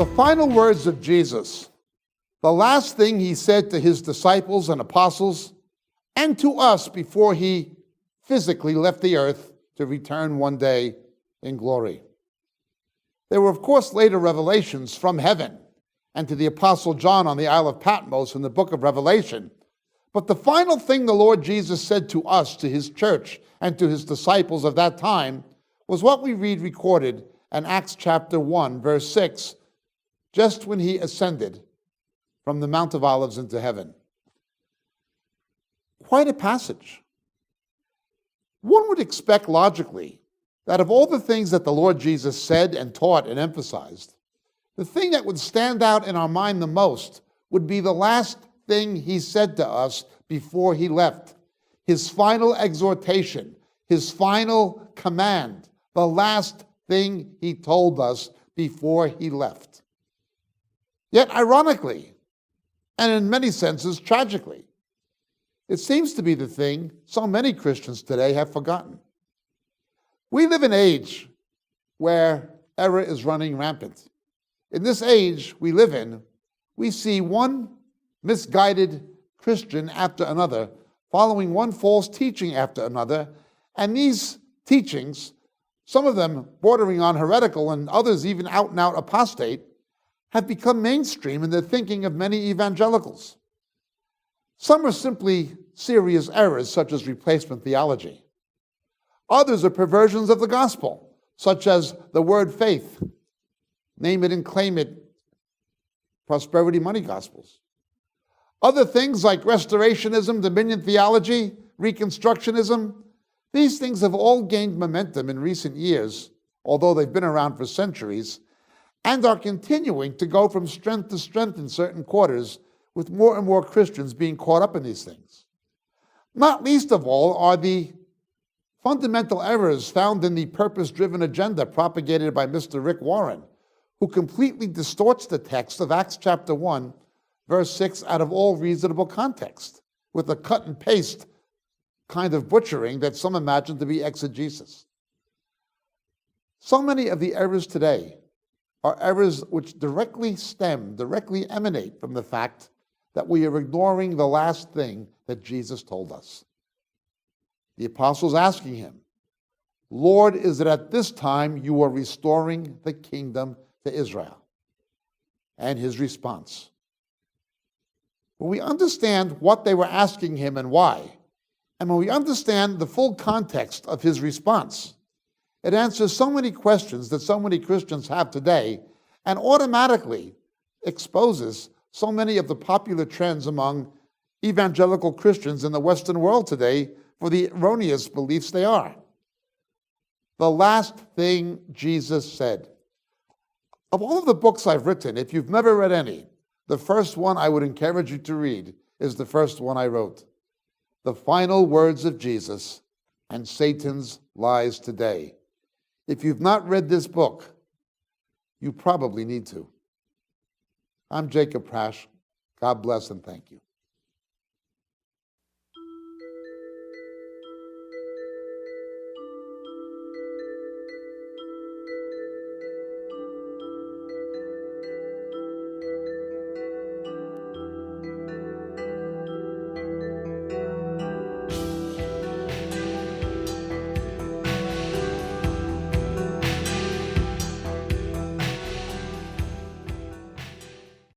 The final words of Jesus, the last thing he said to his disciples and apostles, and to us before he physically left the earth to return one day in glory. There were, of course, later revelations from heaven and to the Apostle John on the Isle of Patmos in the book of Revelation. But the final thing the Lord Jesus said to us, to his church, and to his disciples of that time was what we read recorded in Acts chapter 1, verse 6, just when he ascended from the Mount of Olives into heaven. Quite a passage. One would expect logically that of all the things that the Lord Jesus said and taught and emphasized, the thing that would stand out in our mind the most would be the last thing he said to us before he left. His final exhortation, his final command, the last thing he told us before he left. Yet ironically, and in many senses tragically, it seems to be the thing so many Christians today have forgotten. We live in an age where error is running rampant. In this age we live in, we see one misguided Christian after another, following one false teaching after another, and these teachings, some of them bordering on heretical and others even out and out apostate, have become mainstream in the thinking of many evangelicals. Some are simply serious errors, such as replacement theology. Others are perversions of the gospel, such as the word faith, name it and claim it, prosperity money gospels. Other things like Restorationism, dominion theology, Reconstructionism, these things have all gained momentum in recent years, although they've been around for centuries, and are continuing to go from strength to strength in certain quarters, with more and more Christians being caught up in these things. Not least of all are the fundamental errors found in the purpose-driven agenda propagated by Mr. Rick Warren, who completely distorts the text of Acts chapter 1, verse 6 out of all reasonable context, with a cut and paste kind of butchering that some imagine to be exegesis. So many of the errors today are errors which directly emanate from the fact that we are ignoring the last thing that Jesus told us. The apostles asking him, Lord, is it at this time you are restoring the kingdom to Israel? And his response. When we understand what they were asking him and why, and when we understand the full context of his response, it answers so many questions that so many Christians have today and automatically exposes so many of the popular trends among evangelical Christians in the Western world today for the erroneous beliefs they are. The last thing Jesus said. Of all of the books I've written, if you've never read any, the first one I would encourage you to read is the first one I wrote. The Final Words of Jesus and Satan's Lies Today. If you've not read this book, you probably need to. I'm Jacob Prasch. God bless and thank you.